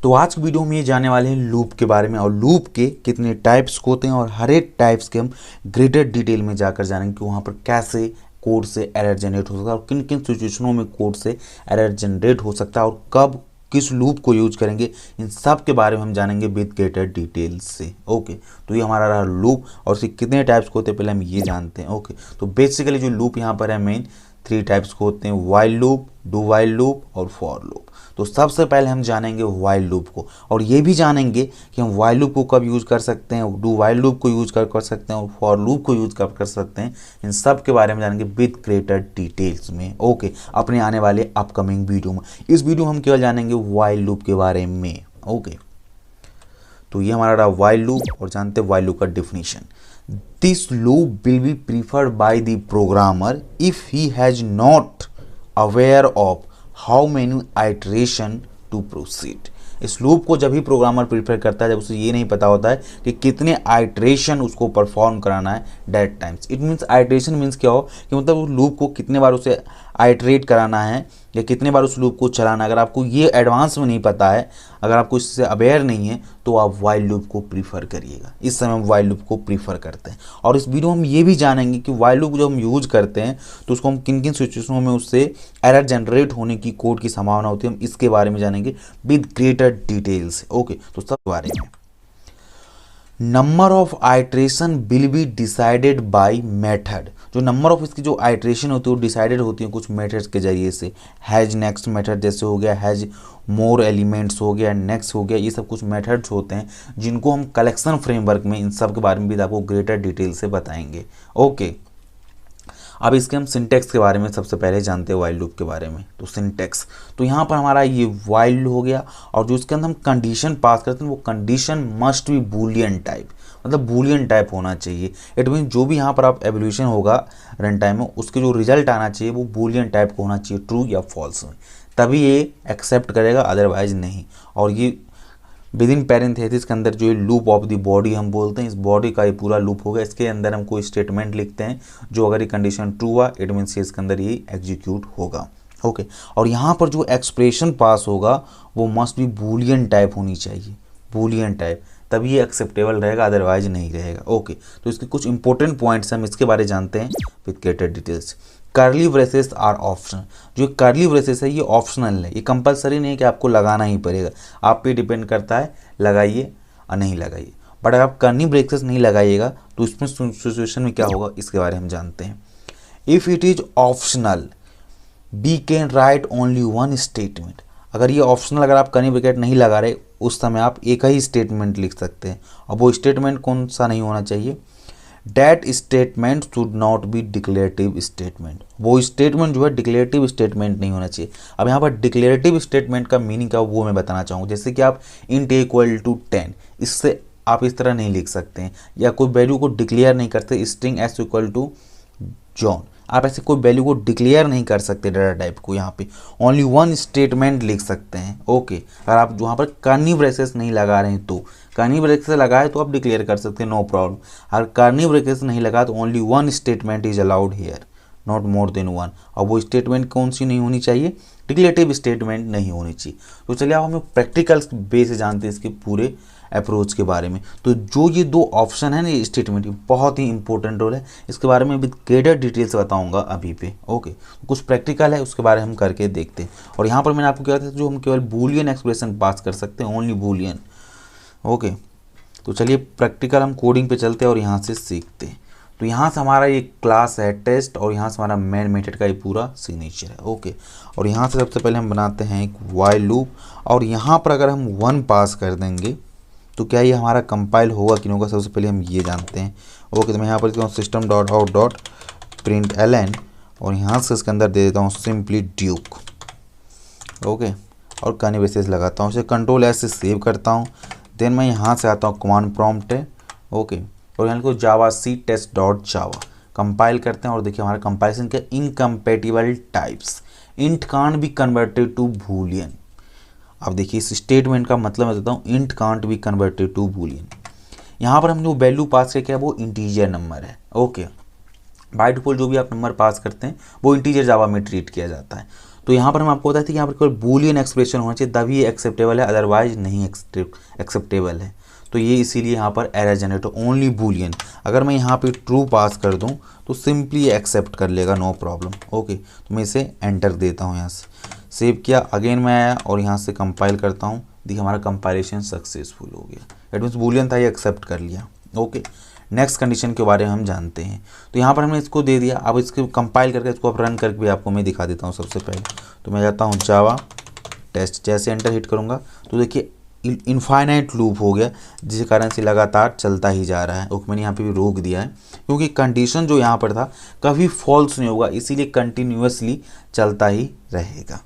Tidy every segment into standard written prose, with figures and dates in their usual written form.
तो आज की वीडियो में ये जानने वाले हैं लूप के बारे में और लूप के कितने टाइप्स होते हैं और हर एक टाइप्स के हम ग्रेटर डिटेल में जाकर जानेंगे कि वहाँ पर कैसे कोड से एरर जनरेट हो सकता है और किन किन सिचुएशनों में कोड से एरर जनरेट हो सकता है और कब किस लूप को यूज करेंगे, इन सब के बारे में हम जानेंगे विद ग्रेटर डिटेल्स से। ओके, तो ये हमारा रहा लूप और इसके कितने टाइप्स को होते हैं पहले हम ये जानते हैं। ओके, तो बेसिकली जो लूप यहाँ पर है मेन 3 टाइप्स को होते हैं, while loop, do while loop और फॉर लूप। तो सबसे पहले हम जानेंगे वाइल लूप को और ये भी जानेंगे कि हम वाइल लूप को कब यूज़ कर सकते हैं, डू वाइल लूप को यूज़ कर सकते हैं और फॉर लूप को यूज़ कर सकते हैं। इन सब के बारे में जानेंगे विद ग्रेटर डिटेल्स में। ओके, अपने आने वाले अपकमिंग वीडियो में। इस वीडियो में हम केवल जानेंगे वाइल लूप के बारे में। ओके, तो ये हमारा रहा वाइल लूप और जानते हैं वाइल लूप का definition. This loop will be preferred by the programmer if he has not aware of how many iteration to proceed. इस लूप को जब भी प्रोग्रामर प्रिफर करता है जब उसे ये नहीं पता होता है कि कितने आइटरेशन उसको परफॉर्म कराना है that times. It means iteration means क्या हो कि मतलब उस लूप को कितने बार उसे आइटरेट कराना है या कितने बार उस लूप को चलाना है। अगर आपको ये एडवांस में नहीं पता है, अगर आपको इससे अवेयर नहीं है, तो आप वाइल लूप को प्रीफर करिएगा। इस समय हम वाइल लूप को प्रीफर करते हैं और इस वीडियो में हम ये भी जानेंगे कि वाइल लूप जो हम यूज करते हैं तो उसको हम किन किन सिचुएशनों में उससे एरर जनरेट होने की कोड की संभावना होती है, हम इसके बारे में जानेंगे विद ग्रेटर डिटेल्स। ओके, तो सब बारे में number of iteration will be decided by method. जो नंबर ऑफ इसकी जो आइट्रेशन होती है वो डिसाइडेड होती है कुछ मेथड्स के जरिए से। हैज नेक्स्ट मेथड जैसे हो गया, हैज मोर एलिमेंट्स हो गया, नेक्स्ट हो गया, ये सब कुछ मेथड्स होते हैं जिनको हम कलेक्शन फ्रेमवर्क में इन सब के बारे में भी आपको ग्रेटर डिटेल से बताएंगे। ओके, अब इसके हम सिंटेक्स के बारे में सबसे पहले जानते हैं वाइल लूप के बारे में। तो सिंटेक्स, तो यहाँ पर हमारा ये वाइल हो गया और जो इसके अंदर हम कंडीशन पास करते हैं वो condition must be Boolean type, मतलब बूलियन टाइप होना चाहिए। इट मीन जो भी यहाँ पर आप एवोल्यूशन होगा रन टाइम में उसके जो रिजल्ट आना चाहिए वो बूलियन टाइप का होना चाहिए, ट्रू या फॉल्स में, तभी ये एक्सेप्ट करेगा, अदरवाइज नहीं। और ये विद इन पैरेंथेसिस के अंदर जो लूप ऑफ द बॉडी हम बोलते हैं, इस बॉडी का ये पूरा लूप होगा। इसके अंदर हम कोई स्टेटमेंट लिखते हैं जो अगर ये कंडीशन ट्रू हुआ इट मीन्स इसके अंदर ये एग्जीक्यूट होगा। ओके, और यहाँ पर जो एक्सप्रेशन पास होगा वो मस्ट बी बूलियन टाइप होनी चाहिए, बूलियन टाइप, तभी ये एक्सेप्टेबल रहेगा, अदरवाइज नहीं रहेगा। ओके, तो इसके कुछ इंपॉर्टेंट पॉइंट्स हम इसके बारे में जानते हैं with greater details. Curly braces are optional. जो कर्ली ब्रेसेस है ये ऑप्शनल है, ये कंपलसरी नहीं है कि आपको लगाना ही पड़ेगा, आप पे डिपेंड करता है लगाइए और नहीं लगाइए। बट अगर आप कर्ली ब्रेसेस नहीं लगाइएगा तो इसमें सिचुएशन में क्या होगा इसके बारे में हम जानते हैं। If it is optional we can write only one statement. अगर ये ऑप्शनल, अगर आप कर्ली ब्रैकेट नहीं लगा रहे उस समय आप एक ही स्टेटमेंट लिख सकते हैं और वो स्टेटमेंट कौन सा नहीं होना चाहिए, that statement should not be declarative statement. वो स्टेटमेंट जो है डिक्लेरेटिव स्टेटमेंट नहीं होना चाहिए। अब यहाँ पर डिक्लेरेटिव स्टेटमेंट का मीनिंग क्या वो मैं बताना चाहूँगा। जैसे कि आप इंट इक्वल टू 10, इससे आप इस तरह नहीं लिख सकते हैं, या कोई वैल्यू को डिक्लेयर नहीं करते, string S equal to John, आप ऐसे कोई वैल्यू को डिक्लेयर नहीं कर सकते डाटा टाइप को। यहाँ पे ओनली वन स्टेटमेंट लिख सकते हैं। ओके, अगर आप यहाँ पर कर्ली ब्रेसेस नहीं लगा रहे हैं तो, कर्ली ब्रेसेस लगाए तो आप डिक्लेयर कर सकते हैं, नो प्रॉब्लम। अगर कर्ली ब्रेसेस नहीं लगा तो only one statement is allowed here, not more than one. और वो स्टेटमेंट कौन सी नहीं होनी चाहिए, डिक्लेरेटिव स्टेटमेंट नहीं होनी चाहिए। तो चलिए अब हमें प्रैक्टिकल बेस से जानते हैं इसके पूरे अप्रोच के बारे में। तो जो ये 2 ऑप्शन है ना, ये स्टेटमेंट बहुत ही इंपॉर्टेंट रोल है, इसके बारे में विद ग्रेटर डिटेल्स बताऊंगा अभी पे। ओके, कुछ प्रैक्टिकल है उसके बारे में हम करके देखते हैं। और यहाँ पर मैंने आपको क्या बताया जो हम केवल बूलियन एक्सप्रेशन पास कर सकते हैं, ओनली बूलियन। ओके, तो चलिए प्रैक्टिकल हम कोडिंग पे चलते हैं और यहाँ से सीखते हैं। तो यहाँ से हमारा ये क्लास है टेस्ट और यहाँ से हमारा मेन मेथड का ये पूरा सिग्नेचर है। ओके, और यहाँ से सबसे पहले हम बनाते हैं एक वाइल लूप और यहाँ पर अगर हम 1 पास कर देंगे तो क्या ये हमारा कंपाइल होगा कि नहीं होगा, सबसे पहले हम ये जानते हैं। ओके, तो मैं यहाँ पर लिखता हूँ system dot out dot print L N और यहाँ से इसके अंदर दे देता हूँ सिंपली ड्यूक। ओके, और कर्ली ब्रेसेस लगाता हूँ, इसे कंट्रोल एस से सेव करता हूँ। देन मैं यहाँ से आता हूँ कमांड प्रॉम्प्ट है। ओके, और यहाँ को Java C test dot Java compile करते हैं और देखिए हमारा कंपाइलेशन के incompatible types, int can't be converted to boolean. अब देखिए इस स्टेटमेंट का मतलब मैं देता हूँ, int can't be converted to boolean. यहाँ पर हमने जो वैल्यू पास किया वो इंटीजर नंबर है। ओके, बाय डिफॉल्ट जो भी आप नंबर पास करते हैं वो इंटीजर जावा में ट्रीट किया जाता है। तो यहाँ पर हम आपको बताते हैं कि यहाँ पर केवल बूलियन एक्सप्रेशन होना चाहिए तभी ये एक्सेप्टेबल है, अदरवाइज नहीं एक्सेप्टेबल है। तो ये इसीलिए यहाँ पर एरर जनरेट ओनली बूलियन। अगर मैं यहाँ पे ट्रू पास कर दूँ तो सिंपली ये एक्सेप्ट कर लेगा, नो प्रॉब्लम। ओके, तो मैं इसे एंटर देता हूँ, यहाँ से सेव किया, अगेन मैं आया और यहाँ से कंपाइल करता हूँ। देखिए हमारा कंपाइलेशन सक्सेसफुल हो गया, इट मीन्स बूलियन था, ये एक्सेप्ट कर लिया। ओके, नेक्स्ट कंडीशन के बारे में हम जानते हैं। तो यहाँ पर हमने इसको दे दिया, अब इसको कंपाइल करके इसको अब रन करके भी आपको मैं दिखा देता हूँ। सबसे पहले तो मैं जाता हूँ जावा टेस्ट, जैसे एंटर हिट करूँगा तो देखिए इनफाइनाइट लूप हो गया, जिसके कारण से लगातार चलता ही जा रहा है। ओके, मैंने यहाँ पे भी रोक दिया है क्योंकि कंडीशन जो यहाँ पर था कभी फॉल्स नहीं होगा, इसीलिए कंटिन्यूसली चलता ही रहेगा।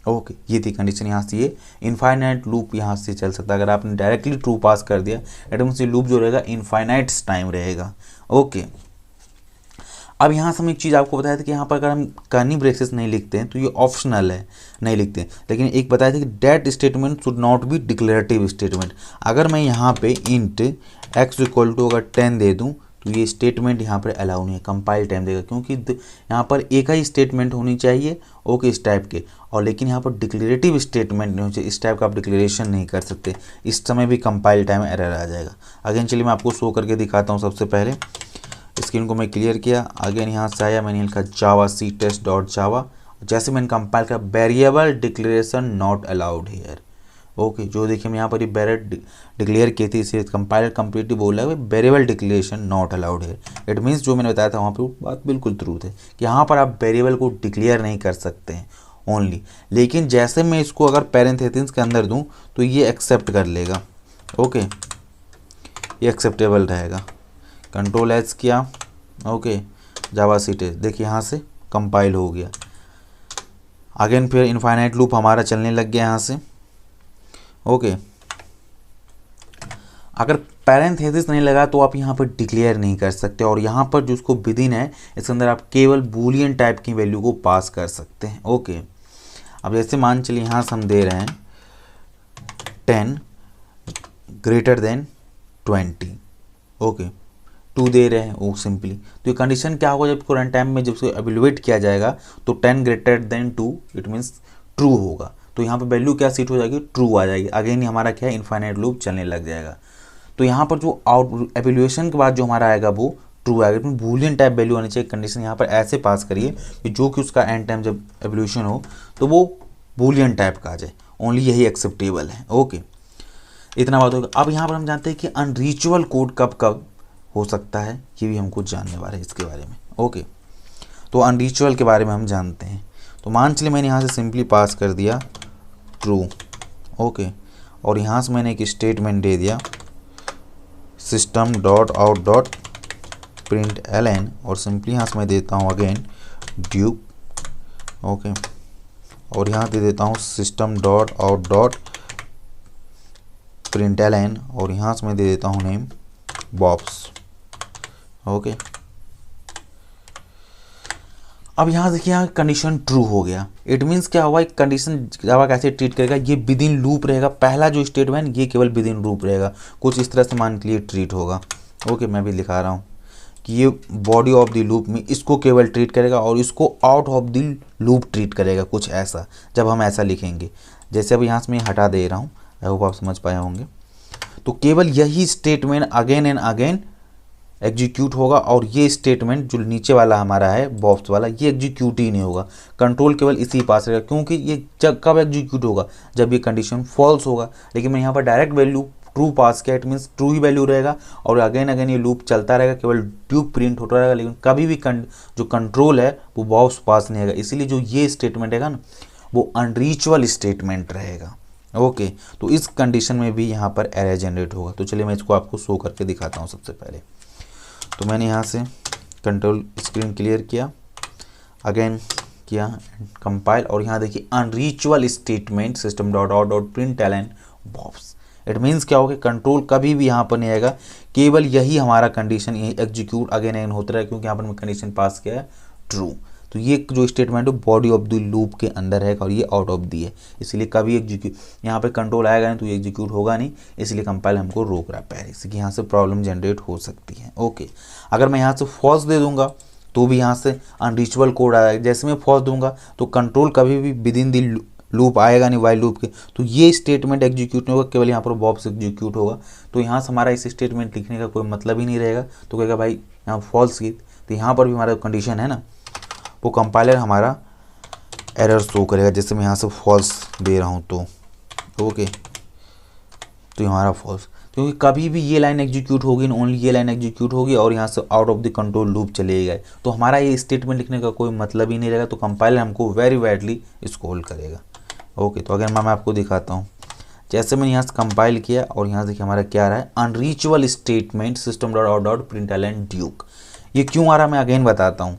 ओके, ये थी कंडीशन। यहाँ से ये इनफाइनाइट लूप यहाँ से चल सकता है। अगर आपने डायरेक्टली ट्रू पास कर दिया एट मीन्स ये लूप जो रहेगा इनफाइनाइट टाइम रहेगा। ओके, अब यहाँ से हम एक चीज़ आपको बताया था कि यहाँ पर अगर हम कर्ली ब्रेसेस नहीं लिखते हैं तो ये ऑप्शनल है, नहीं लिखते हैं। लेकिन एक बताया था कि that statement should not be declarative statement. अगर मैं यहाँ पे इंट x इक्वल टू अगर 10 दे दूँ तो ये स्टेटमेंट यहाँ पर अलाउ नहीं है, कंपाइल टाइम देगा, क्योंकि यहाँ पर एक ही स्टेटमेंट होनी चाहिए ओके इस टाइप के, और लेकिन यहाँ पर डिक्लेरेटिव स्टेटमेंट नहीं होना चाहिए। इस टाइप का आप डिक्लेरेशन नहीं कर सकते, इस समय भी कंपाइल टाइम एरर आ जाएगा। अगेन चलिए मैं आपको शो करके दिखाता हूँ। सबसे पहले स्क्रीन को मैं क्लियर किया, अगेन यहाँ से आया, मैंने लिखा जावा सी टेस्ट डॉट जावा, जैसे मैंने कंपाइल किया variable declaration not allowed here. Okay, जो देखिए मैं यहाँ पर वेरिएबल डिक्लेयर की थी, इसे कंपाइलर कंप्लीटली बोल रहा है variable declaration not allowed here. It means जो मैंने बताया था वहाँ पर बात बिल्कुल ट्रूथ है कि यहाँ पर आप वेरिएबल को डिक्लेयर नहीं कर सकते हैं ओनली, लेकिन जैसे मैं इसको अगर पैरेंथेसिस के अंदर दूँ तो ये एक्सेप्ट कर लेगा। ओके, ये एक्सेप्टेबल रहेगा। कंट्रोल एच किया, ओके जावा सी टेस्ट, देखिए यहाँ से कंपाइल हो गया। अगेन फिर इनफाइनाइट लूप हमारा चलने लग गया यहाँ से। ओके, अगर पैरेंथेसिस नहीं लगा तो आप यहाँ पर डिक्लेयर नहीं कर सकते, और यहाँ पर जो उसको विदिन है इसके अंदर आप केवल बूलियन टाइप की वैल्यू को पास कर सकते हैं। ओके, अब जैसे मान चलिए यहाँ से हम दे रहे हैं 10 ग्रेटर देन 20। ओके, 2 दे रहे हैं वो सिंपली, तो ये कंडीशन क्या होगा जब रन टाइम में जब उसको एवेलुएट किया जाएगा तो 10 greater than 2 it means true होगा। तो यहाँ पर वैल्यू क्या सीट हो जाएगी, ट्रू आ जाएगी। अगेन हमारा क्या है, इनफाइनाइट लूप चलने लग जाएगा। तो यहाँ पर जो आउट एवेल्यूएशन के बाद जो हमारा आएगा वो ट्रू आएगा। तो बूलियन टाइप वैल्यू आनी चाहिए। कंडीशन यहाँ पर ऐसे पास करिए कि जो कि उसका एंड टाइम जब एवेल्यूएशन हो तो वो बूलियन टाइप का आ जाए, ओनली यही एक्सेप्टेबल है। ओके, इतना बात होगा। अब यहाँ पर हम जानते हैं कि अनरीचेबल कोड कब कब हो सकता है, ये भी हमको जानने वाले हैं इसके बारे में। ओके, तो अनरीचेबल के बारे में हम जानते हैं। तो मान चलिए मैंने यहाँ से सिंपली पास कर दिया ट्रू। ओके, और यहाँ से मैंने एक स्टेटमेंट दे दिया system dot out dot print L N, और सिंपली यहाँ से मैं देता हूँ अगेन ड्यूब। ओके, और यहाँ दे देता हूँ system dot out dot print L N, और यहाँ से मैं दे देता हूँ नेम बॉब्स। ओके, अब यहाँ देखिए यहाँ कंडीशन ट्रू हो गया। इट मीन्स क्या हुआ, एक कंडीशन जावा कैसे ट्रीट करेगा, ये विद इन लूप रहेगा। पहला जो स्टेटमेंट ये केवल विद इन लूप रहेगा, कुछ इस तरह से मान के लिए ट्रीट होगा। ओके, मैं भी लिखा रहा हूँ कि ये बॉडी ऑफ द लूप में इसको केवल ट्रीट करेगा और इसको out of the loop treat करेगा, कुछ ऐसा। जब हम ऐसा लिखेंगे, जैसे अब यहाँ से मैं हटा दे रहा हूँ, आई होप आप समझ पाए होंगे। तो केवल यही statement again and again execute होगा, और ये स्टेटमेंट जो नीचे वाला हमारा है बॉक्स वाला, ये एग्जीक्यूट ही नहीं होगा। कंट्रोल केवल इसी पास रहेगा, क्योंकि ये जब कब एग्जीक्यूट होगा, जब ये कंडीशन फॉल्स होगा। लेकिन मैं यहाँ पर डायरेक्ट वैल्यू ट्रू पास किया, it means true he value रहेगा, और अगेन अगेन ये लूप चलता रहेगा, केवल ट्यूब प्रिंट होता रहेगा। लेकिन कभी भी जो कंट्रोल है वो बॉक्स पास नहीं आएगा। इसीलिए जो ये स्टेटमेंट है ना वो अनरीचेबल स्टेटमेंट रहेगा। ओके, तो इस कंडीशन में भी यहाँ पर एरर जनरेट होगा। तो चलिए मैं इसको आपको शो करके दिखाता हूँ। सबसे पहले तो मैंने यहाँ से कंट्रोल स्क्रीन क्लियर किया, अगेन किया कंपाइल, और यहाँ देखिए unreachable statement system dot out dot print L N Bobs. It means क्या होगा, कंट्रोल कभी भी यहाँ पर नहीं आएगा, केवल यही हमारा कंडीशन एग्जीक्यूट अगेन अगेन होता रहा है, क्योंकि यहाँ पर मैं कंडीशन पास किया है ट्रू। तो ये जो स्टेटमेंट है बॉडी ऑफ द लूप के अंदर है और ये आउट ऑफ दी है, इसलिए कभी एग्जीक्यूट यहाँ पे कंट्रोल आएगा नहीं तो ये एग्जीक्यूट होगा नहीं, इसलिए कंपाइल हमको रोक रहा है पहले से कि यहाँ से प्रॉब्लम जनरेट हो सकती है। ओके, अगर मैं यहाँ से फॉल्स दे दूंगा तो भी यहाँ से अनरीचेबल कोड आएगा। जैसे मैं फॉल्स दूंगा तो कंट्रोल कभी भी विद इन दी लूप आएगा नहीं वाइल लूप के, तो ये स्टेटमेंट एग्जीक्यूट नहीं होगा, केवल यहाँ पर बॉक्स एग्जीक्यूट होगा। तो यहाँ से हमारा इस स्टेटमेंट लिखने का कोई मतलब ही नहीं रहेगा। तो कहेगा भाई यहाँ फॉल्स की, तो यहाँ पर भी हमारा कंडीशन है ना, वो कंपाइलर हमारा एरर शो करेगा। जैसे मैं यहाँ से फॉल्स दे रहा हूँ तो ओके, तो हमारा फॉल्स, क्योंकि कभी भी ये लाइन एग्जीक्यूट होगी, ओनली ये लाइन एग्जीक्यूट होगी और यहाँ से out of the control loop चले गए, तो हमारा ये स्टेटमेंट लिखने का कोई मतलब ही नहीं रहेगा। तो कंपाइलर हमको वेरी वाइडली स्कोल करेगा। ओके, तो अगर मैं आपको दिखाता हूँ, जैसे मैंने यहाँ से कंपाइल किया और यहाँ से देखिए हमारा क्या आ रहा है, unreachable statement system dot out dot println Duke. ये क्यों आ रहा है मैं अगेन बताता हूँ,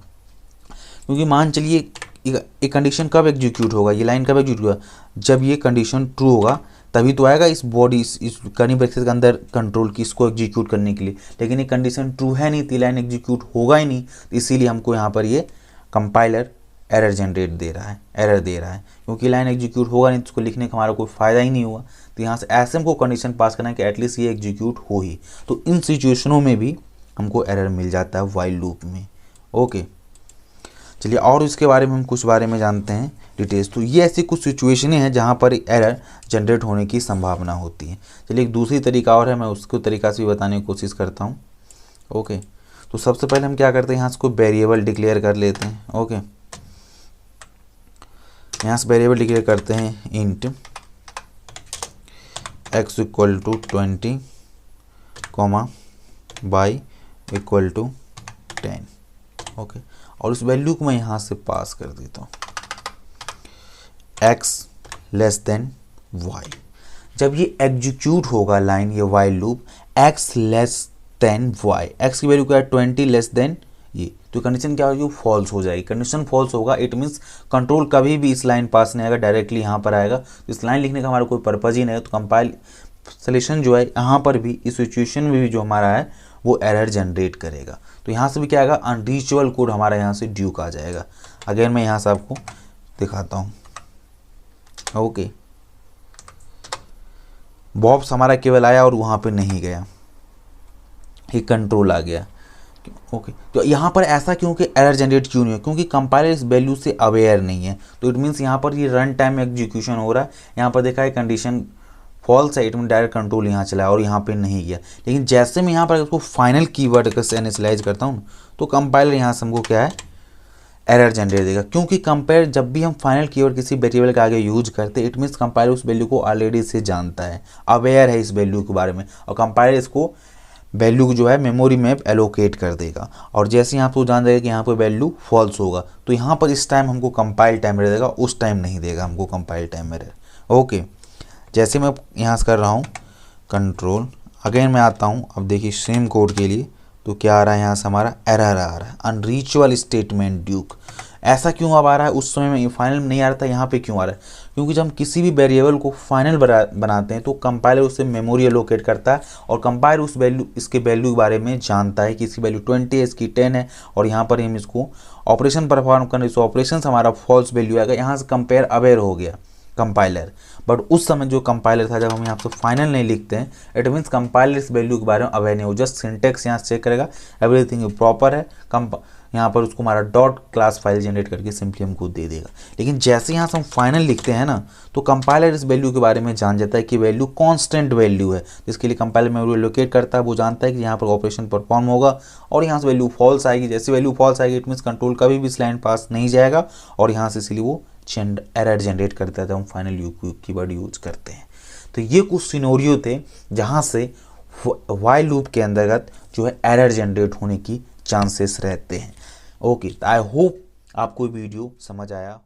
क्योंकि मान चलिए एक कंडीशन कब एग्जीक्यूट होगा, ये लाइन कब एग्जीक्यूट होगा, जब ये कंडीशन ट्रू होगा तभी तो आएगा इस बॉडी इस कर्ली ब्रैकेट के अंदर कंट्रोल की इसको एग्जीक्यूट करने के लिए। लेकिन ये कंडीशन ट्रू है नहीं, तो लाइन एग्जीक्यूट होगा ही नहीं, तो इसीलिए हमको यहाँ पर ये कंपाइलर एरर जनरेट दे रहा है, एरर दे रहा है, क्योंकि लाइन एग्जीक्यूट होगा नहीं तो उसको लिखने का हमारा कोई फ़ायदा ही नहीं हुआ। तो यहाँ से ऐसे हमको कंडीशन पास करना है कि एटलीस्ट ये एग्जीक्यूट हो ही। तो इन सिचुएशनों में भी हमको एरर मिल जाता है वाइल लूप में। ओके, चलिए और इसके बारे में हम कुछ बारे में जानते हैं डिटेल्स। तो ये ऐसी कुछ सिचुएशनें हैं जहाँ पर एरर जनरेट होने की संभावना होती है। चलिए एक दूसरी तरीका और है, मैं उसको तरीका से भी बताने की कोशिश करता हूँ। ओके, तो सबसे पहले हम क्या करते हैं, यहाँ से कोई वेरिएबल डिक्लेयर कर लेते हैं। ओके, यहाँ से वेरिएबल डिक्लेयर करते हैं int x equal to 20 comma y equal to 10। Okay, और उस वैल्यू को मैं यहाँ से पास कर देता हूँ x लेस देन y। जब ये एग्जीक्यूट होगा लाइन, ये while loop x less than y, x की वैल्यू क्या है 20 लेस देन ये, तो कंडीशन क्या होगी, फॉल्स हो जाएगी। कंडीशन फॉल्स होगा, इट मीन्स कंट्रोल कभी भी इस लाइन पास नहीं आएगा, डायरेक्टली यहाँ पर आएगा। तो इस लाइन लिखने का हमारा कोई पर्पज़ ही नहीं है। तो कंपाइल सॉल्यूशन जो है यहाँ पर भी इस सिचुएशन में भी जो हमारा है वो एरर जनरेट करेगा। तो यहाँ से भी क्या आएगा, अनरीचेबल कोड हमारा यहाँ से ड्यूक आ जाएगा। अगेन मैं यहाँ से आपको दिखाता हूँ। ओके, बॉक्स हमारा केवल आया और वहाँ पे नहीं गया, ये कंट्रोल आ गया। ओके, तो यहाँ पर ऐसा क्यों कि एरर जनरेट क्यों नहीं है, क्योंकि कंपाइलर इस वैल्यू से अवेयर नहीं है। तो इट मीन्स यहाँ पर ये रन टाइम एग्जीक्यूशन हो रहा है, यहाँ पर देखा है कंडीशन फॉल्स है, इट मीन डायरेक्ट कंट्रोल यहाँ चला और यहाँ पे नहीं गया। लेकिन जैसे मैं यहाँ पर इसको फाइनल कीवर्ड का इनिशियलाइज करता हूँ तो कंपाइलर यहाँ से हमको क्या है, एरर जनरेट देगा। क्योंकि कंपेयर जब भी हम फाइनल कीवर्ड किसी वेरिएबल के आगे यूज करते हैं, इट मीन्स कंपाइलर उस वैल्यू को ऑलरेडी से जानता है, अवेयर है इस वैल्यू के बारे में, और कंपाइलर इसको वैल्यू जो है मेमोरी में एलोकेट कर देगा। और जैसे यहाँ पर जान देगा कि यहाँ पर वैल्यू फॉल्स होगा, तो यहाँ पर इस टाइम हमको कंपाइल टाइम एरर देगा, उस टाइम नहीं देगा हमको कंपाइल टाइम एरर। ओके, जैसे मैं यहाँ से कर रहा हूँ कंट्रोल, अगेन मैं आता हूँ, अब देखिए सेम कोड के लिए, तो क्या आ रहा है यहाँ से हमारा एरर आ रहा है, अनरीचेबल स्टेटमेंट ड्यूक। ऐसा क्यों अब आ रहा है, उस समय में फाइनल में नहीं आ रहा था, यहाँ पे क्यों आ रहा है, क्योंकि जब हम किसी भी वेरिएबल को फाइनल बनाते हैं तो कंपाइलर उससे मेमोरी एलोकेट करता है, और कंपाइलर उस वैल्यू इसके वैल्यू के बारे में जानता है कि इसकी वैल्यू 20 है, इसकी 10 है, और यहाँ पर हम इसको ऑपरेशन परफॉर्म करने से ऑपरेशन हमारा फॉल्स वैल्यू आएगा। यहाँ से कंपेयर अवेयर हो गया कंपाइलर, बट उस समय जो कंपाइलर था, जब हम यहाँ पे फाइनल नहीं लिखते हैं, इट मीन्स कंपाइलर इस वैल्यू के बारे में अवेयर नहीं हो, जस्ट सिंटेक्स यहाँ से चेक करेगा एवरीथिंग प्रॉपर है, यहाँ पर उसको हमारा डॉट क्लास फाइल जनरेट करके सिंपली हमको दे देगा। लेकिन जैसे यहाँ से हम फाइनल लिखते हैं ना, तो कंपाइलर इस वैल्यू के बारे में जान जाता है कि वैल्यू कांस्टेंट वैल्यू है, जिसके लिए कंपाइलर मेमोरी लोकेट करता है, वो जानता है कि यहाँ पर ऑपरेशन परफॉर्म होगा और यहाँ से वैल्यू फॉल्स आएगी। जैसे वैल्यू फॉल्स आएगी, इट मीन्स कंट्रोल कभी भी इस लाइन पास नहीं जाएगा, और यहाँ से इसलिए वो एरर जनरेट करता है, तो हम फाइनल कीवर्ड यूज करते हैं। तो ये कुछ सिनेरियो थे जहाँ से वाइल लूप के अंतर्गत जो है एरर जनरेट होने की चांसेस रहते हैं। ओके, आई होप आपको वीडियो समझ आया